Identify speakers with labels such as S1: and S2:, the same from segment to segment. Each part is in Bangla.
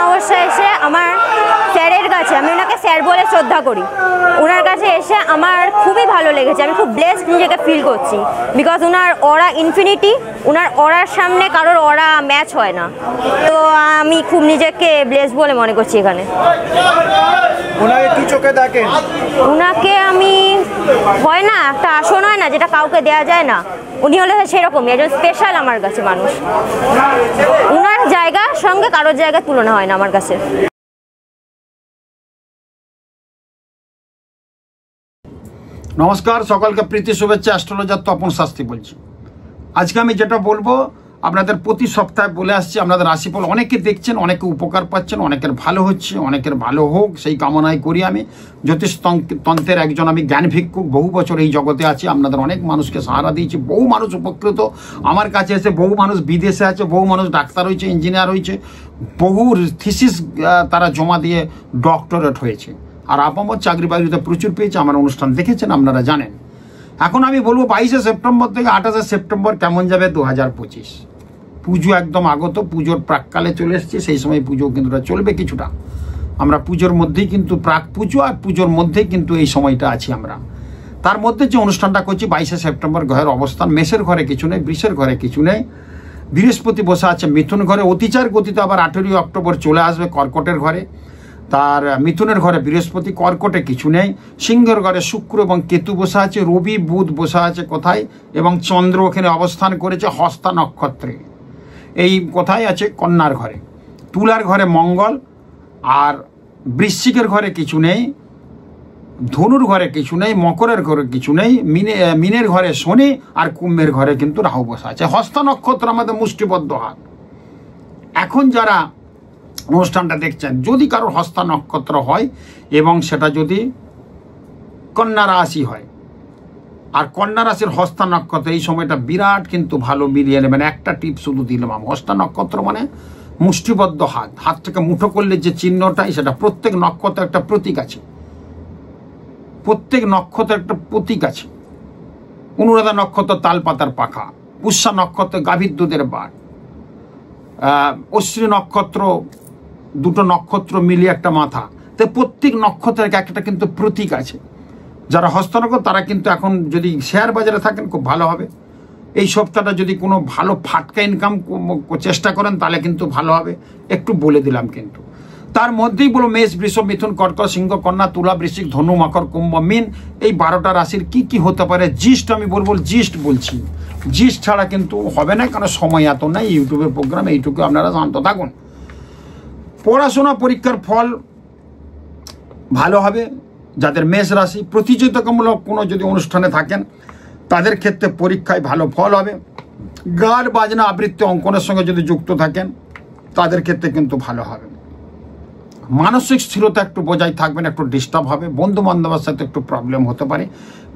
S1: অমাবস্যা এসে আমার স্যারের কাছে, আমি ওনাকে স্যার বলে শ্রদ্ধা করি, ওনার কাছে এসে আমার খুবই ভালো লেগেছে। আমি খুব ব্লেসড নিজেকে ফিল করছি, বিকজ ওনার অরা ইনফিনিটি, ওনার অরার সামনে কারোর অরা ম্যাচ হয় না। তো আমি খুব নিজেকে ব্লেসড বলে মনে করছি এখানে।
S2: ওনাকে কি চোখে দেখেন?
S1: ওনাকে আমি, হয় না একটা আসন হয় না যেটা কাউকে দেয়া যায় না, উনি হলে সেরকমই একজন স্পেশাল আমার কাছে মানুষ। ওনার জায়গার সঙ্গে কারোর জায়গা তুলনা হয় না আমার কাছে।
S3: নমস্কার, সকলকে প্রীতি শুভেচ্ছা। অ্যাস্ট্রোলজার তপন শাস্ত্রী বলছি। আজকে আমি যেটা বলবো আপনাদের প্রতি সপ্তাহে বলে আসছি, আপনাদের রাশিফল অনেকে দেখছেন, অনেকে উপকার পাচ্ছেন, অনেকের ভালো হচ্ছে, অনেকের ভালো হোক সেই কামনাই করি। আমি জ্যোতিষ তন্ত্রের একজন আমি জ্ঞান ভিক্ষুক, বহু বছর এই জগতে আছি, আপনাদের অনেক মানুষকে সাহারা দিয়েছি, বহু মানুষ উপকৃত আমার কাছে এসে, বহু মানুষ বিদেশে আছে, বহু মানুষ ডাক্তার হয়েছে, ইঞ্জিনিয়ার হয়েছে, বহু থিসিস তারা জমা দিয়ে ডক্টরেট হয়েছে, আর আপামর চাকরি বাকরিতে প্রচুর পেয়েছে। আমার অনুষ্ঠান দেখেছেন, আপনারা জানেন। এখন আমি বলবো 22শে সেপ্টেম্বর থেকে 28শে সেপ্টেম্বর কেমন যাবে 2025। পুজো একদম আগত, পুজোর প্রাককালে চলে এসছে, সেই সময় পুজো কিন্তু চলবে কিছুটা। আমরা পুজোর মধ্যেই কিন্তু প্রাক পুজো আর পুজোর মধ্যেই কিন্তু এই সময়টা আছি আমরা। তার মধ্যে যে অনুষ্ঠানটা করছি 22শে সেপ্টেম্বর, গ্রহের অবস্থান মেষের ঘরে কিছু নেই, বৃষের ঘরে কিছু নেই, বৃহস্পতি বসে আছে মিথুন ঘরে, অতিচার গতিতে আবার 18 অক্টোবর চলে আসবে কর্কটের ঘরে। তার মিথুনের ঘরে বৃহস্পতি, কর্কটে কিছু নেই, সিংহের ঘরে শুক্র এবং কেতু বসে আছে, রবি বুধ বসে আছে কোথায়, এবং চন্দ্র ওখানে অবস্থান করেছে হস্তা নক্ষত্রে। এই কোথায় আছে? কন্যার ঘরে। তুলার ঘরে মঙ্গল, আর বৃশ্চিকের ঘরে কিছু নেই, ধনুর ঘরে কিছু নেই, মকরের ঘরে কিছু নেই, মিনের ঘরে শনি, আর কুম্ভের ঘরে কিন্তু রাহু বসে আছে। হস্তা নক্ষত্র আমাদের মুষ্টিবদ্ধ হাত। এখন যারা অনুষ্ঠানটা দেখছেন, যদি কারোর হস্তা নক্ষত্র হয় এবং সেটা যদি কন্যা রাশি হয়, আর কন্যা রাশির হস্তা নক্ষত্র, এই সময়টা বিরাট কিন্তু ভালো মিলিয়ে নেবেন। একটা টিপ শুধু দিলাম, হস্তা নক্ষত্র মানে মুষ্টিবদ্ধ হাত, হাত থেকে মুঠো করলে যে চিহ্নটাই, সেটা প্রত্যেক নক্ষত্রের একটা প্রতীক আছে, প্রত্যেক নক্ষত্রের একটা প্রতীক আছে। অনুরাধা নক্ষত্র তালপাতার পাখা, পুষ্যা নক্ষত্র গাভীর দুধের বাট, অশ্বিনী নক্ষত্র দুটো নক্ষত্র মিলিয়ে একটা মাথা। তো প্রত্যেক নক্ষত্রের একটা কিন্তু প্রতীক আছে। যারা হস্তনক্ষত্র তারা কিন্তু এখন যদি শেয়ার বাজারে থাকেন খুব ভালো হবে। এই সপ্তাহটা যদি কোনো ভালো ফাটকা ইনকাম চেষ্টা করেন তাহলে কিন্তু ভালো হবে, একটু বলে দিলাম। কিন্তু তার মধ্যেই বলো মেষ, বৃষ, মিথুন, কর্কট, সিংহ, কন্যা, তুলা, বৃশ্চিক, ধনু, মকর, কুম্ভ, মীন, এই 12টা রাশির কি কি হতে পারে জিস্ট আমি বলবো। জিস্ট বলছি, জিস্ট ছাড়া কিন্তু হবে না, কারণ সময় এত নাই। ইউটিউবের প্রোগ্রাম, এইটুকু আপনারা শান্ত থাকুন। পড়াশোনা পরীক্ষার ফল ভালো হবে। যাদের মেষ রাশি, প্রতিযোগিতামূলক কোনো যদি অনুষ্ঠানে থাকেন তাদের ক্ষেত্রে পরীক্ষায় ভালো ফল হবে। গান বাজনা আবৃত্তি অঙ্কনের সঙ্গে যদি যুক্ত থাকেন তাদের ক্ষেত্রে কিন্তু ভালো হবে। মানসিক স্থিরতা একটু বজায় থাকবেন, একটু ডিস্টার্ব হবে, বন্ধু বান্ধবের সাথে একটু প্রবলেম হতে পারে,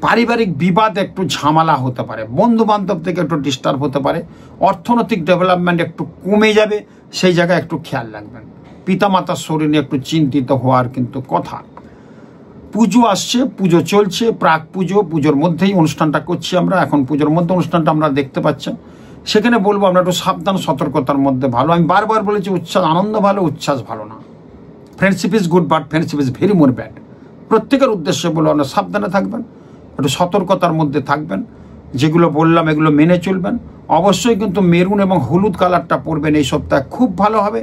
S3: পারিবারিক বিবাদ একটু ঝামেলা হতে পারে, বন্ধু বান্ধব থেকে একটু ডিস্টার্ব হতে পারে, অর্থনৈতিক ডেভেলপমেন্ট একটু কমে যাবে, সেই জায়গায় একটু খেয়াল রাখবেন। পিতামাতার শরীর নিয়ে একটু চিন্তিত হওয়ার কিন্তু কথা। পুজো আসছে, পুজো চলছে, প্রাক পুজো, পুজোর মধ্যেই অনুষ্ঠানটা করছি আমরা। এখন পুজোর মধ্যে অনুষ্ঠানটা আমরা দেখতে পাচ্ছেন, সেখানে বলবো আমরা একটু সাবধান, সতর্কতার মধ্যে ভালো। আমি বারবার বলেছি, উচ্ছ্বাস আনন্দ ভালো, উচ্ছ্বাস ভালো না। Friendship is good but friendship is very more bad. প্রত্যেকের উদ্দেশ্যে বলবো আমরা সাবধানে থাকবেন, একটু সতর্কতার মধ্যে থাকবেন, যেগুলো বললাম এগুলো মেনে চলবেন। অবশ্যই কিন্তু মেরুন এবং হলুদ কালারটা পরবেন, এই সপ্তাহে খুব ভালো হবে।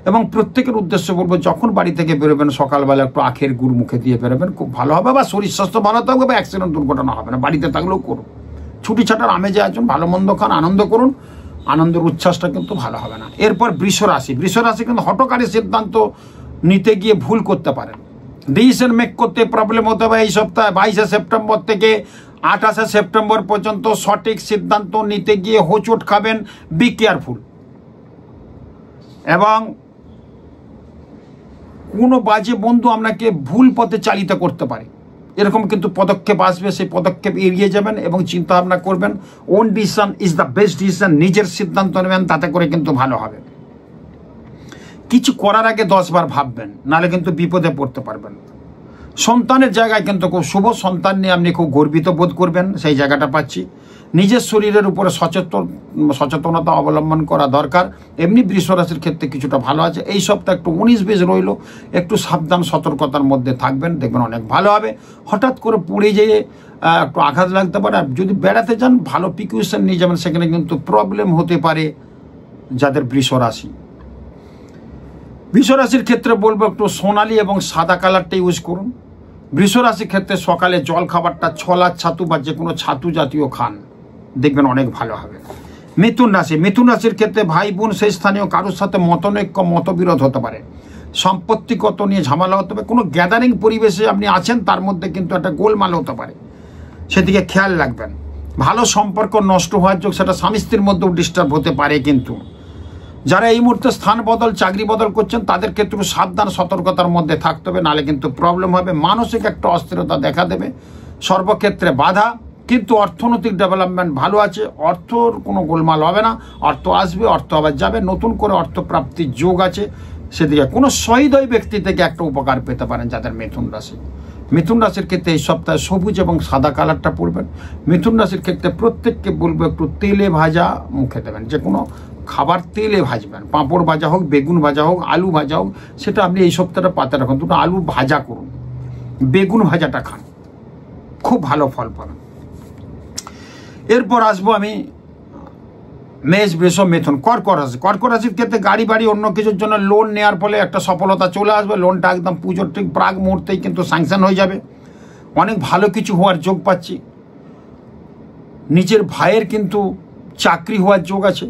S3: এবং প্রত্যেকের উদ্দেশ্যে বলবো, যখন বাড়ি থেকে বেরোবেন সকালবেলা একটু আখের গুড় মুখে দিয়ে বেরোবেন, খুব ভালো হবে। বা শরীর স্বাস্থ্য ভালো থাকবে, বা অ্যাক্সিডেন্ট দুর্ঘটনা হবে না। বাড়িতে থাকলেও করুন, ছুটি ছাটার আমেজে আছেন, ভালো মন্দ খান, আনন্দ করুন, আনন্দের উচ্ছ্বাসটা কিন্তু ভালো হবে না। এরপর বৃষ রাশি। বৃষ রাশি কিন্তু হঠকারী সিদ্ধান্ত নিতে গিয়ে ভুল করতে পারেন, ডিসিশন মেক করতে প্রবলেম হতে পারে। এই সপ্তাহে 22শে সেপ্টেম্বর থেকে 28শে সেপ্টেম্বর পর্যন্ত সঠিক সিদ্ধান্ত নিতে গিয়ে হোঁচট খাবেন, বি কেয়ারফুল। এবং কোনো বাজে বন্ধু আপনাকে ভুল পথে চালিত করতে পারে, এরকম কিন্তু পদক্ষেপ আসবে, সেই পদক্ষেপ এড়িয়ে যাবেন এবং চিন্তা ভাবনা করবেন। On decision is the best decision, নিজের সিদ্ধান্ত নেবেন, তাতে করে কিন্তু ভালো হবে। কিছু করার আগে 10 বার ভাববেন, নাহলে কিন্তু বিপদে পড়তে পারবেন। সন্তানের জায়গায় কিন্তু খুব শুভ, সন্তান নিয়ে আপনি খুব গর্বিত বোধ করবেন, সেই জায়গাটা পাচ্ছি। নিজের শরীরের উপরে সচেতনতা অবলম্বন করা দরকার। এমনি বৃষ রাশির ক্ষেত্রে কিছুটা ভালো আছে। এই সপ্তাহে একটু 19-20 রইল, একটু সাবধান সতর্কতার মধ্যে থাকবেন, দেখবেন অনেক ভালো হবে। হঠাৎ করে পড়ে যেয়ে একটু আঘাত লাগতে পারে। আর যদি বেড়াতে যান ভালো প্রিকশন নিয়ে যাবেন, সেখানে কিন্তু প্রবলেম হতে পারে যাদের বৃষ রাশি। বৃষ রাশির ক্ষেত্রে বলবো একটু সোনালি এবং সাদা কালারটা ইউজ করুন। বৃষ রাশির ক্ষেত্রে সকালে জল খাবারটা ছোলার ছাতু বা যে কোনো ছাতু জাতীয় খান, দেখবেন অনেক ভালো হবে। মিথুন রাশি, মিথুন রাশির ক্ষেত্রে ভাই বোন সেই স্থানীয় কারোর সাথে মতনৈক্য মতবিরোধ হতে পারে, সম্পত্তিগত নিয়ে ঝামেলা হতে পারে, কোনো গ্যাদারিং পরিবেশে আপনি আছেন তার মধ্যে কিন্তু একটা গোলমাল হতে পারে, সেদিকে খেয়াল রাখবেন। ভালো সম্পর্ক নষ্ট হওয়ার যোগ, সেটা স্বামী স্ত্রীর মধ্যেও ডিস্টার্ব হতে পারে। কিন্তু যারা এই মুহূর্তে স্থান বদল চাকরি বদল করছেন তাদের ক্ষেত্রে সাবধান সতর্কতার মধ্যে থাকতে হবে, নাহলে কিন্তু প্রবলেম হবে। মানসিক একটা অস্থিরতা দেখা দেবে, সর্বক্ষেত্রে বাধা। কিন্তু অর্থনৈতিক ডেভেলপমেন্ট ভালো আছে, অর্থর কোনো গোলমাল হবে না, অর্থ আসবে, অর্থ আবার যাবে, নতুন করে অর্থ প্রাপ্তির যোগ আছে। সেদিকে কোনো সহৃদয় ব্যক্তি থেকে একটা উপকার পেতে পারেন যাদের মিথুন রাশি। মিথুন রাশির ক্ষেত্রে এই সপ্তাহে সবুজ এবং সাদা কালারটা পরবেন। মিথুন রাশির ক্ষেত্রে প্রত্যেককে বলবো একটু তেলে ভাজা মুখে দেবেন, যে কোনো খাবার তেলে ভাজবেন, পাঁপড় ভাজা হোক, বেগুন ভাজা হোক, আলু ভাজা হোক, সেটা আপনি এই সপ্তাহটা পাতে রাখুন। দুটো আলু ভাজা করুন, বেগুন ভাজাটা খান, খুব ভালো ফল পাবেন। এরপর আসবো আমি মেষ, বৃষ, মিথুন, কর্কট রাশি। কর্কট রাশির ক্ষেত্রে গাড়ি বাড়ি অন্য কিছুর জন্য লোন নেওয়ার ফলে একটা সফলতা চলে আসবে। লোনটা একদম পুজোর ঠিক প্রাক মুহূর্তেই কিন্তু স্যাংশন হয়ে যাবে, অনেক ভালো কিছু হওয়ার যোগ পাচ্ছি। নিজের ভাইয়ের কিন্তু চাকরি হওয়ার যোগ আছে।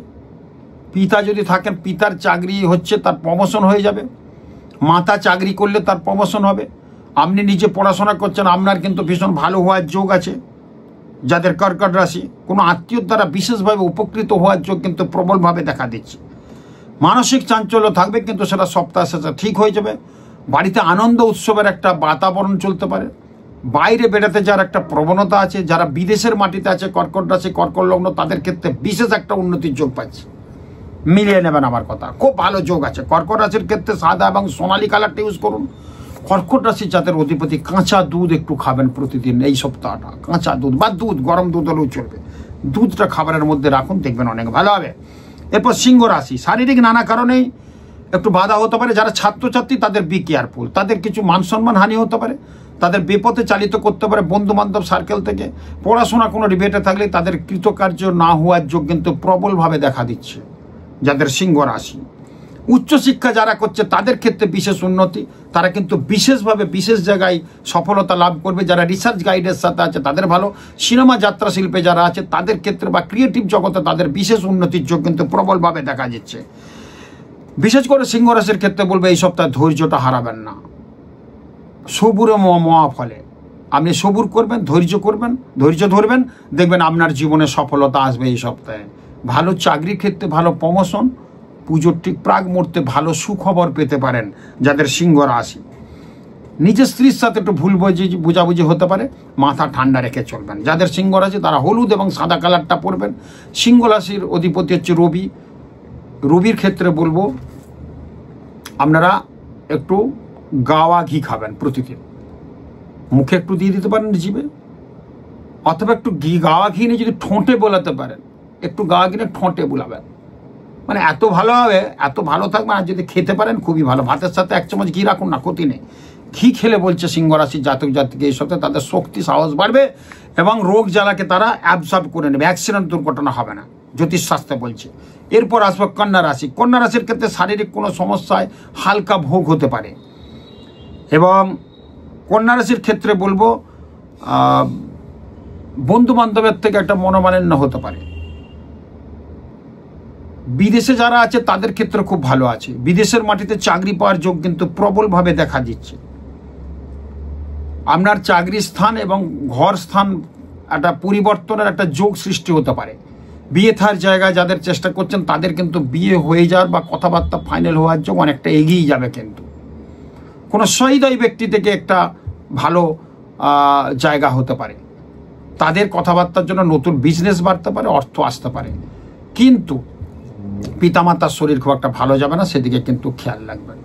S3: পিতা যদি থাকেন, পিতার চাকরি হচ্ছে, তার প্রমোশন হয়ে যাবে। মাতা চাকরি করলে তার প্রমোশন হবে। আপনি নিজে পড়াশোনা করছেন, আপনার কিন্তু ভীষণ ভালো হওয়ার যোগ আছে। যাদের কর্কট রাশি, কোনো আত্মীয়র দ্বারা বিশেষভাবে উপকৃত হওয়ার যোগ কিন্তু প্রবলভাবে দেখা দিচ্ছে। মানসিক চাঞ্চল্য থাকবে, কিন্তু সেটা সপ্তাহ শেষে ঠিক হয়ে যাবে। বাড়িতে আনন্দ উৎসবের একটা বাতাবরণ চলতে পারে। বাইরে বেড়াতে যাওয়ার একটা প্রবণতা আছে। যারা বিদেশের মাটিতে আছে কর্কট রাশি, কর্কট লগ্ন, তাদের ক্ষেত্রে বিশেষ একটা উন্নতির যোগ পাচ্ছে। মিলিয়ে নেবেন আমার কথা, খুব ভালো যোগ আছে। কর্কট রাশির ক্ষেত্রে সাদা এবং সোনালি কালারটা ইউজ করুন। কর্কট রাশির জাতের অধিপতি কাঁচা দুধ একটু খাবেন প্রতিদিন এই সপ্তাহটা। কাঁচা দুধ বা দুধ, গরম দুধ হলেও চলবে, দুধটা খাবারের মধ্যে রাখুন, দেখবেন অনেক ভালো হবে। এরপর সিংহ রাশি, শারীরিক নানা কারণেই একটু বাধা হতে পারে। যারা ছাত্রছাত্রী তাদের বি কেয়ারফুল, তাদের কিছু মান সম্মান হানি হতে পারে, তাদের বিপথে চালিত করতে পারে বন্ধু বান্ধব সার্কেল থেকে। পড়াশোনা কোনো রিবেটে থাকলে তাদের কৃতকার্য না হওয়ার যোগ কিন্তু প্রবলভাবে দেখা দিচ্ছে যাদের সিংহ রাশি। উচ্চশিক্ষা যারা করছে তাদের ক্ষেত্রে বিশেষ উন্নতি, তারা কিন্তু বিশেষভাবে বিশেষ জায়গায় সফলতা লাভ করবে। যারা রিসার্চ গাইডের সাথে আছে তাদের ভালো। সিনেমা যাত্রা শিল্পে যারা আছে তাদের ক্ষেত্রে বা ক্রিয়েটিভ জগতে তাদের বিশেষ উন্নতির যোগ কিন্তু প্রবলভাবে দেখা যাচ্ছে। বিশেষ করে সিংহ রাশির ক্ষেত্রে বলবো এই সপ্তাহে ধৈর্যটা হারাবেন না। সবুরে মহা ফলে, আপনি সবুর করবেন, ধৈর্য ধরবেন, দেখবেন আপনার জীবনে সফলতা আসবে এই সপ্তাহে। ভালো চাকরির ক্ষেত্রে ভালো প্রমোশন, পুজোর ঠিক প্রাক মুহূর্তে ভালো সুখবর পেতে পারেন যাদের সিংহ রাশি। নিজের স্ত্রীর সাথে একটু ভুল বোঝাবুঝি হতে পারে, মাথা ঠান্ডা রেখে চলবেন। যাদের সিংহ রাশি তারা হলুদ এবং সাদা কালারটা পরবেন। সিংহ রাশির অধিপতি হচ্ছে রবি। রবির ক্ষেত্রে বলবো আপনারা একটু গাওয়া ঘি খাবেন প্রতিদিন, মুখে একটু দিয়ে দিতে পারেন জিভে, অথবা একটু গাওয়া ঘি নিয়ে যদি ঠোঁটে বোলাতে পারেন, একটু গাওয়া ঘি নিয়ে ঠোঁটে বোলাবেন, মানে এত ভালো হবে, এত ভালো থাকবে। আর যদি খেতে পারেন খুবই ভালো, ভাতের সাথে 1 চামচ ঘি রাখুন না, ক্ষতি নেই। ঘি খেলে বলছে সিংহ রাশির জাতক জাতিকে এই সপ্তাহে তাদের শক্তি সাহস বাড়বে এবং রোগ জ্বালাকে তারা অ্যাবসর্ব করে নেবে, অ্যাক্সিডেন্ট দুর্ঘটনা হবে না, জ্যোতিষশাস্ত্রে বলছে। এরপর আসবো কন্যা রাশি। কন্যা রাশির ক্ষেত্রে শারীরিক কোনো সমস্যায় হালকা ভোগ হতে পারে এবং কন্যা রাশির ক্ষেত্রে বলবো বন্ধু বান্ধবের থেকে একটা মনোমালিন্য হতে পারে। বিদেশে যারা আছে তাদের ক্ষেত্রে খুব ভালো আছে। বিদেশের মাটিতে চাকরি পাওয়ার যোগ কিন্তু প্রবলভাবে দেখা দিচ্ছে। আপনার চাকরি স্থান এবং ঘর স্থান একটা পরিবর্তনের একটা যোগ সৃষ্টি হতে পারে। বিয়ে থার জায়গায় যাদের চেষ্টা করছেন তাদের কিন্তু বিয়ে হয়ে যাওয়ার বা কথাবার্তা ফাইনাল হওয়ার যোগ অনেকটা এগিয়ে যাবে। কিন্তু কোনো সহৃদয় ব্যক্তি থেকে একটা ভালো জায়গা হতে পারে, তাদের কথাবার্তার জন্য নতুন বিজনেস বাড়তে পারে, অর্থ আসতে পারে। কিন্তু পিতামাতার শরীর খুব একটা ভালো যাবে না, সেদিকে কিন্তু খেয়াল রাখবেন।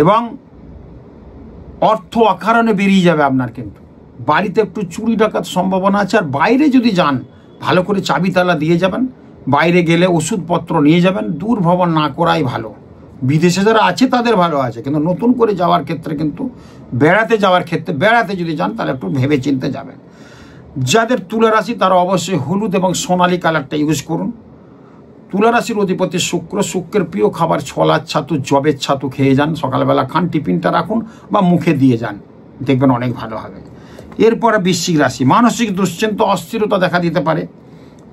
S3: এবং অর্থ অকারণে বেরিয়ে যাবে আপনার, কিন্তু বাড়িতে একটু চুরি ডাকাত সম্ভাবনা আছে। আর বাইরে যদি যান ভালো করে চাবি তালা দিয়ে যাবেন, বাইরে গেলে ওষুধপত্র নিয়ে যাবেন, দূর ভ্রমণ না করাই ভালো। বিদেশে যারা আছে তাদের ভালো আছে, কিন্তু নতুন করে যাওয়ার ক্ষেত্রে কিন্তু বেড়াতে যদি যান তাহলে একটু ভেবে চিনতে যাবেন। যাদের তুলা রাশি তারা অবশ্যই হলুদ এবং সোনালী কালারটা ইউজ করুন। তুলা রাশির অধিপতি শুক্রের প্রিয় খাবার ছোলার ছাতু, জবের ছাতু খেয়ে যান, সকালবেলা খান, টিফিনটা রাখুন বা মুখে দিয়ে যান, দেখবেন অনেক ভালো হবে। এরপরে বৃশ্চিক রাশি, মানসিক দুশ্চিন্তা অস্থিরতা দেখা দিতে পারে।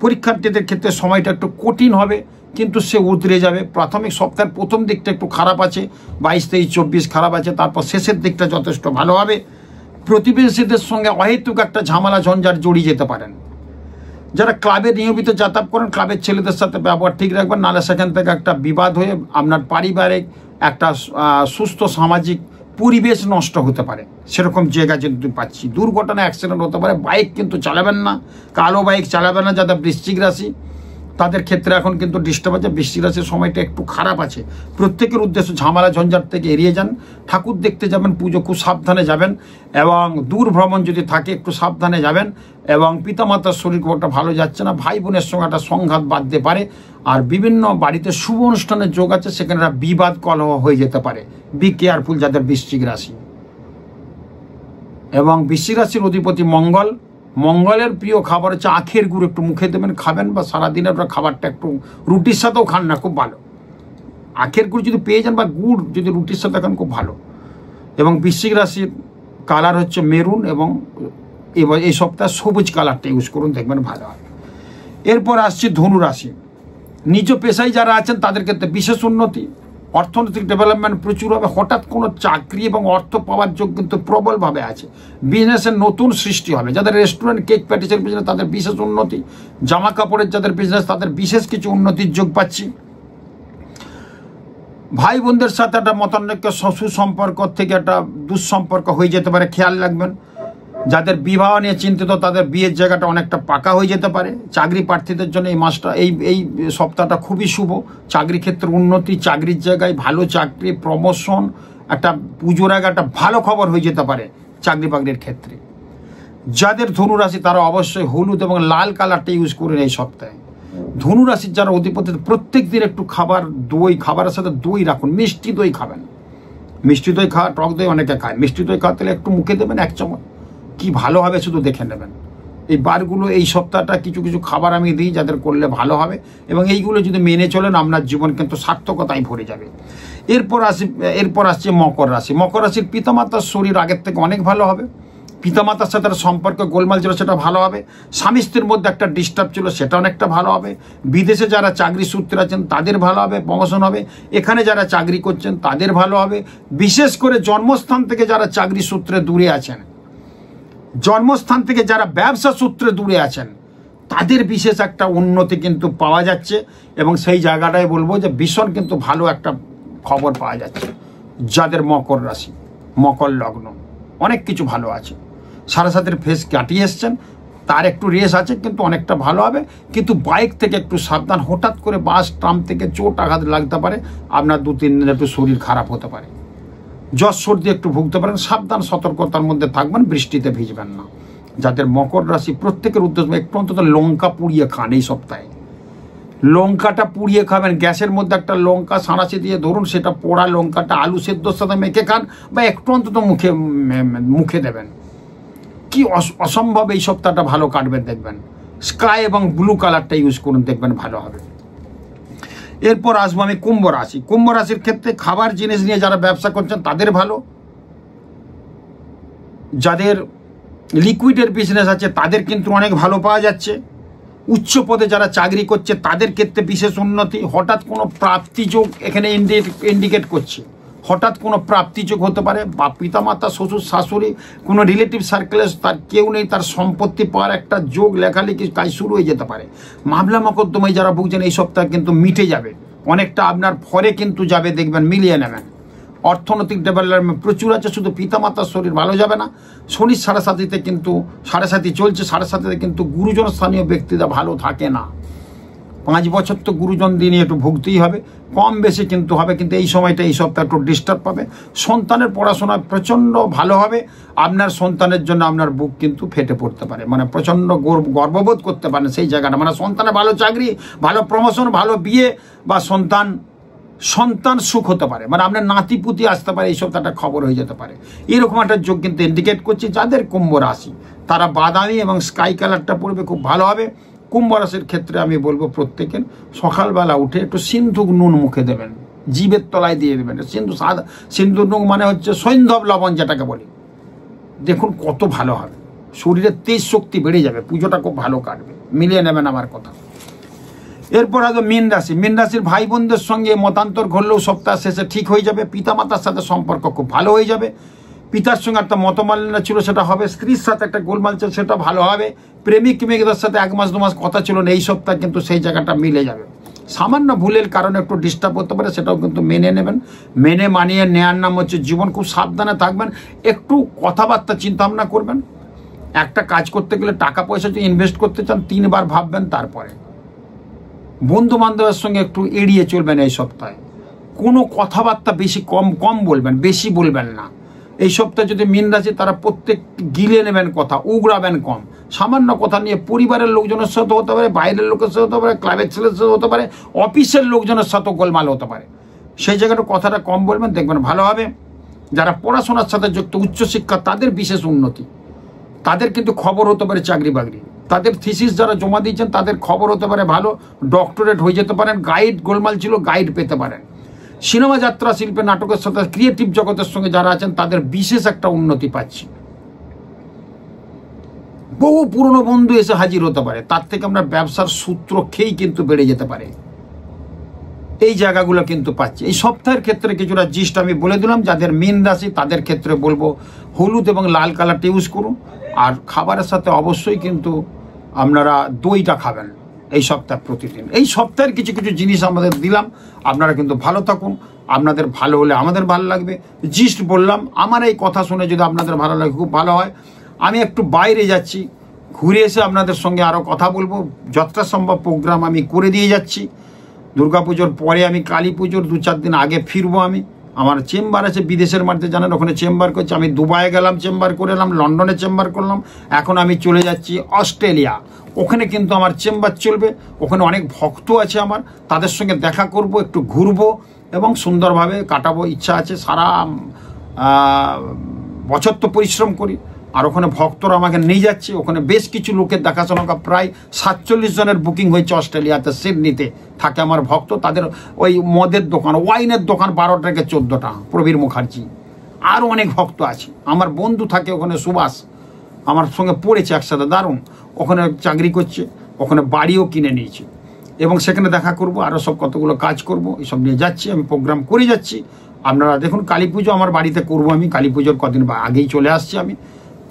S3: পরীক্ষার্থীদের ক্ষেত্রে সময়টা একটু কঠিন হবে, কিন্তু সে উতরে যাবে। প্রাথমিক সপ্তাহের প্রথম দিকটা একটু খারাপ আছে, 22, 23, 24 খারাপ আছে, তারপর শেষের দিকটা যথেষ্ট ভালো হবে। প্রতিবেশীদের সঙ্গে অহেতুক একটা ঝামেলা ঝঞ্ঝাট জড়িয়ে যেতে পারেন। যারা ক্লাবে নিয়মিত যাতায়াত করেন ক্লাবের ছেলেদের সাথে ব্যবহার ঠিক রাখবেন, নাহলে সেখান থেকে একটা বিবাদ হয়ে আপনার পারিবারিক একটা সুস্থ সামাজিক পরিবেশ নষ্ট হতে পারে, সেরকম জায়গা কিন্তু পাচ্ছি। দুর্ঘটনা অ্যাক্সিডেন্ট হতে পারে। বাইক কিন্তু চালাবেন না, কালো বাইক চালাবেন না। যাদের বৃশ্চিক রাশি তাদের ক্ষেত্রে এখন কিন্তু ডিস্টার্ব আছে। বৃশ্চিক রাশির সময়টা একটু খারাপ আছে। প্রত্যেকের উদ্দেশ্য ঝামেলা ঝঞ্ঝাট থেকে এড়িয়ে যান। ঠাকুর দেখতে যাবেন, পুজো খুব সাবধানে যাবেন, এবং দূর ভ্রমণ যদি থাকে একটু সাবধানে যাবেন। এবং পিতামাতার শরীর খুব একটা ভালো যাচ্ছে না, ভাই বোনের সঙ্গে একটা সংঘাত বাঁধতে পারে। আর বিভিন্ন বাড়িতে শুভ অনুষ্ঠানের যোগ আছে, সেখানে একটা বিবাদ কলহ হয়ে যেতে পারে। বি কেয়ারফুল যাদের বৃশ্চিক রাশি। এবং বৃশ্চিক রাশির অধিপতি মঙ্গলের প্রিয় খাবার হচ্ছে আখের গুড়। একটু মুখে দেবেন, খাবেন, বা সারাদিনের আপনার খাবারটা একটু রুটির সাথেও খান না, খুব ভালো। আখের গুড় যদি পেয়ে যান বা গুড় যদি রুটির সাথে খান খুব ভালো। এবং বৃশ্চিক রাশির কালার হচ্ছে মেরুন, এবং এই সপ্তাহে সবুজ কালারটা ইউজ করুন, দেখবেন ভালো হয়। এরপর আসছে ধনু রাশি। নিজ পেশায় যারা আছেন তাদের ক্ষেত্রে বিশেষ উন্নতি, অর্থনৈতিক ডেভেলপমেন্ট প্রচুর হবে। হঠাৎ কোনো চাকরি এবং অর্থ পাওয়ার যোগ কিন্তু প্রবলভাবে আছে। বিজনেসের নতুন সৃষ্টি হবে। যাদের রেস্টুরেন্ট, কেক প্যাটিসের বিজনেস তাদের বিশেষ উন্নতি। জামা কাপড়ের যাদের বিজনেস তাদের বিশেষ কিছু উন্নতির যোগ পাচ্ছি। ভাই বোনদের সাথে একটা মতানৈক্য, সুসম্পর্ক থেকে একটা দুঃসম্পর্ক হয়ে যেতে পারে, খেয়াল রাখবেন। যাদের বিবাহ নিয়ে চিন্তিত তাদের বিয়ের জায়গাটা অনেকটা পাকা হয়ে যেতে পারে। চাকরি প্রার্থীদের জন্য এই মাসটা এই সপ্তাহটা খুবই শুভ। চাকরি ক্ষেত্রে উন্নতি, চাকরির জায়গায় ভালো চাকরি, প্রমোশন, একটা পুজোর আগে একটা ভালো খবর হয়ে যেতে পারে চাকরি বাকরির ক্ষেত্রে। যাদের ধনুরাশি তারা অবশ্যই হলুদ এবং লাল কালারটা ইউজ করেন এই সপ্তাহে। ধনুরাশির যারা অধিপতি প্রত্যেক দিন একটু খাবারের সাথে দই রাখুন। মিষ্টি দই খাবেন, মিষ্টি দই খাওয়া, টক দই অনেকে খায়, মিষ্টি দই খাওয়া তাহলে একটু মুখে দেবেন 1 চামচ, কি ভালো হবে শুধু দেখে নেবেন। এই বারগুলো, এই সপ্তাহটা কিছু কিছু খাবার আমি দিই যাদের করলে ভালো হবে, এবং এইগুলো যদি মেনে চলেন আপনার জীবন কিন্তু সার্থকতায় ভরে যাবে। এরপর আসছে মকর রাশি। মকর রাশির পিতামাতার শরীর আগের থেকে অনেক ভালো হবে। পিতামাতার সাথে সম্পর্ক গোলমাল ছিল, সেটা ভালো হবে। স্বামী স্ত্রীর মধ্যে একটা ডিস্টার্ব ছিল, সেটা অনেকটা ভালো হবে। বিদেশে যারা চাকরি সূত্রে আছেন তাদের ভালো হবে, প্রমোশন হবে। এখানে যারা চাকরি করছেন তাদের ভালো হবে। বিশেষ করে জন্মস্থান থেকে যারা চাকরি সূত্রে দূরে আছেন, জন্মস্থান থেকে যারা ব্যবসা সূত্রে দূরে আছেন, তাদের বিশেষ একটা উন্নতি কিন্তু পাওয়া যাচ্ছে। এবং সেই জায়গাটায় বলবো যে ভীষণ কিন্তু ভালো একটা খবর পাওয়া যাচ্ছে। যাদের মকর রাশি, মকর লগ্ন, অনেক কিছু ভালো আছে। 7.5 ফেজ কাটিয়ে এসছেন, তার একটু রেস আছে, কিন্তু অনেকটা ভালো হবে। কিন্তু বাইক থেকে একটু সাবধান। হঠাৎ করে বাস ট্রাম থেকে চোট আঘাত লাগতে পারে, আপনার 2-3 দিন একটু শরীর খারাপ হতে পারে, জ্বর সর্দি একটু ভুগতে পারেন। সাবধান, সতর্কতার মধ্যে থাকবেন, বৃষ্টিতে ভিজবেন না। যাদের মকর রাশি প্রত্যেকের উদ্দেশ্য একটু অন্তত লঙ্কা পুড়িয়ে খান এই সপ্তাহে। লঙ্কাটা পুড়িয়ে খাবেন, গ্যাসের মধ্যে একটা লঙ্কা সাঁড়াশি দিয়ে ধরুন, সেটা পোড়া লঙ্কাটা আলু সেদ্ধর সাথে মেখে খান, বা একটু অন্তত মুখে দেবেন। কি অসম্ভব এই সপ্তাহটা ভালো কাটবেন, দেখবেন। স্কাই এবং ব্লু কালারটা ইউজ করুন, দেখবেন ভালো হবে। এরপর আসবো আমি কুম্ভ রাশি। কুম্ভ রাশির ক্ষেত্রে খাবার জিনিস নিয়ে যারা ব্যবসা করছেন তাদের ভালো। যাদের লিকুইডের বিজনেস আছে তাদের কিন্তু অনেক ভালো পাওয়া যাচ্ছে। উচ্চ পদে যারা চাকরি করছে তাদের ক্ষেত্রে বিশেষ উন্নতি। হঠাৎ কোনো প্রাপ্তিযোগ এখানে ইন্ডিকেট করছে। হঠাৎ কোনো প্রাপ্তিযোগ হতে পারে, বা পিতামাতা, শ্বশুর শাশুড়ি, কোনো রিলেটিভ সার্কেলে তার কেউ নেই, তার সম্পত্তি পাওয়ার একটা যোগ, লেখালেখি কাজ শুরু হয়ে যেতে পারে। মামলা মকদ্দমায় যারা ভুগছেন এই সপ্তাহ কিন্তু মিটে যাবে, অনেকটা আপনার ফরে কিন্তু যাবে, দেখবেন মিলিয়ে নেবেন। অর্থনৈতিক ডেভেলপমেন্ট প্রচুর আছে, শুধু পিতামাতার শরীর ভালো যাবে না। শনির 7.5 কিন্তু 7.5 চলছে, 7.5 কিন্তু গুরুজন স্থানীয় ব্যক্তিরা ভালো থাকে না। 5 বছর তো গুরুজন দিনে একটু ভুগতেই হবে, কম বেশি কিন্তু হবে, কিন্তু এই সময়টা এই সপ্তাহে একটু ডিস্টার্ব পাবে। সন্তানের পড়াশোনা প্রচণ্ড ভালো হবে, আপনার সন্তানের জন্য আপনার বুক কিন্তু ফেটে পড়তে পারে, মানে প্রচণ্ড গর্ববোধ করতে পারেন সেই জায়গাটা, মানে সন্তানের ভালো চাকরি, ভালো প্রমোশন, ভালো বিয়ে বা সন্তান সুখ হতে পারে, মানে আপনার নাতি পুতি আসতে পারে, এই সপ্তাহটা খবর হয়ে যেতে পারে। এরকম একটা যোগ কিন্তু ইন্ডিকেট করছি। যাদের কুম্ভ রাশি তারা বাদামি এবং স্কাই কালারটা পড়বে, খুব ভালো হবে। কুম্ভ রাশির ক্ষেত্রে আমি বলবো প্রত্যেকের সকালবেলা উঠে একটু সিন্ধুক নুন মুখে দেবেন, জিভের তলায় দিয়ে দেবেন। সিন্ধু নুন মানে হচ্ছে সৈন্ধব লবণ যেটাকে বলি। দেখুন কত ভালো হবে, শরীরের তেজ শক্তি বেড়ে যাবে, পুজোটা খুব ভালো কাটবে, মিলিয়ে নেবেন আমার কথা। এরপর হয়তো মীন রাশি। মীন রাশির ভাই বোনদের সঙ্গে মতান্তর ঘটলেও সপ্তাহ শেষে ঠিক হয়ে যাবে। পিতামাতার সাথে সম্পর্ক খুব ভালো হয়ে যাবে। পিতার সঙ্গে একটা মতমালিন্য ছিল, সেটা হবে। স্ত্রীর সাথে একটা গোলমাল ছিল, সেটা ভালো হবে। প্রেমিক প্রেমিকদের সাথে 1 মাস 2 মাস কথা ছিল না, এই সপ্তাহে কিন্তু সেই জায়গাটা মিলে যাবে। সামান্য ভুলের কারণে একটু ডিস্টার্ব হতে পারে, সেটাও কিন্তু মেনে নেবেন। মেনে মানিয়ে নেওয়ার নাম হচ্ছে জীবন। খুব সাবধানে থাকবেন, একটু কথাবার্তা চিন্তা ভাবনা করবেন। একটা কাজ করতে গেলে টাকা পয়সা যদি ইনভেস্ট করতে চান 3 বার ভাববেন তারপরে। বন্ধু বান্ধবের সঙ্গে একটু এড়িয়ে চলবেন এই সপ্তাহে। কোনো কথাবার্তা বেশি কম বলবেন, বেশি বলবেন না। এই সপ্তাহে যদি মীন রাশি, তারা প্রত্যেক গিলে নেবেন কথা, উগড়াবেন কম। সামান্য কথা নিয়ে পরিবারের লোকজনের সাথে হতে পারে, বাইরের লোকের সাথে হতে পারে, ক্লাবের ছেলের সাথে হতে পারে, অফিসের লোকজনের সাথে গোলমাল হতে পারে। সেই জায়গাটা কথাটা কম বলবেন, দেখবেন ভালো হবে। যারা পড়াশোনার সাথে যুক্ত, উচ্চশিক্ষা, তাদের বিশেষ উন্নতি, তাদের কিন্তু খবর হতে পারে চাকরি বাকরি। তাদের থিসিস যারা জমা দিয়েছেন তাদের খবর হতে পারে ভালো, ডক্টরেট হয়ে যেতে পারেন। গাইড গোলমাল ছিল, গাইড পেতে পারেন। সিনেমা যাত্রা শিল্পে, নাটকের সাথে ক্রিয়েটিভ জগতের সঙ্গে যারা আছেন তাদের বিশেষ একটা উন্নতি পাচ্ছি। বহু পুরনো বন্ধু এসে হাজির হতে পারে, তার থেকে আমরা ব্যবসার সূত্র খেয়েই কিন্তু বেড়ে যেতে পারে। এই জায়গাগুলো কিন্তু পাচ্ছি। এই সপ্তাহের ক্ষেত্রে কিছুটা জিস্ট আমি বলে দিলাম। যাদের মীন রাশি তাদের ক্ষেত্রে বলবো হলুদ এবং লাল কালারটা ইউজ করুন। আর খাবারের সাথে অবশ্যই কিন্তু আপনারা দইটা খাবেন এই সপ্তাহ প্রতিদিন। এই সপ্তাহের কিছু কিছু জিনিস আমাদের দিলাম, আপনারা কিন্তু ভালো থাকুন। আপনাদের ভালো হলে আমাদের ভালো লাগবে। জিস্ট বললাম, আমার এই কথা শুনে যদি আপনাদের ভালো লাগে খুব ভালো হয়। আমি একটু বাইরে যাচ্ছি, ঘুরে এসে আপনাদের সঙ্গে আরও কথা বলবো। যতটা সম্ভব প্রোগ্রাম আমি করে দিয়ে যাচ্ছি। দুর্গাপুজোর পরে আমি কালী পুজোর 2-4 দিন আগে ফিরবো। আমার চেম্বার আছে বিদেশের মাটিতে, জানেন, ওখানে চেম্বার করছি। আমি দুবাইয়ে গেলাম, চেম্বার করে এলাম, লন্ডনে চেম্বার করলাম। এখন আমি চলে যাচ্ছি অস্ট্রেলিয়া, ওখানে কিন্তু আমার চেম্বার চলবে। ওখানে অনেক ভক্ত আছে আমার, তাদের সঙ্গে দেখা করব, একটু ঘুরবো এবং সুন্দরভাবে কাটাবো। ইচ্ছা আছে, সারা বছর তো পরিশ্রম করি, আর ওখানে ভক্তরা আমাকে নিয়ে যাচ্ছে। ওখানে বেশ কিছু লোকের দেখাশোনা, প্রায় 47 জনের বুকিং হয়েছে অস্ট্রেলিয়াতে, সিডনিতে থাকে আমার ভক্ত। তাদের ওই মদের দোকান, ওয়াইনের দোকান 12 থেকে 14টা, প্রবীর মুখার্জি, আরও অনেক ভক্ত আছে। আমার বন্ধু থাকে ওখানে, সুভাষ, আমার সঙ্গে পড়েছে একসাথে, দারুণ। ওখানে চাকরি করছে, ওখানে বাড়িও কিনে নিয়েছে এবং সেখানে দেখা করব, আরও সব কতগুলো কাজ করব, এসব নিয়ে যাচ্ছি। আমি প্রোগ্রাম করে যাচ্ছি। আপনারা দেখুন, কালী পুজো আমার বাড়িতে করব। আমি কালী পুজোর কদিন আগেই চলে আসছি। আমি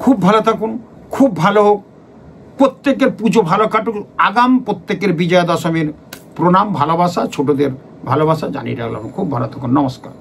S3: খুব ভালো থাকুন, খুব ভালো হোক, প্রত্যেকের পুজো ভালো কাটুক। আগাম প্রত্যেকের বিজয়া দশমীর প্রণাম, ভালোবাসা, ছোটদের ভালোবাসা জানিয়ে রাখলাম। খুব ভালো থাকুন, নমস্কার।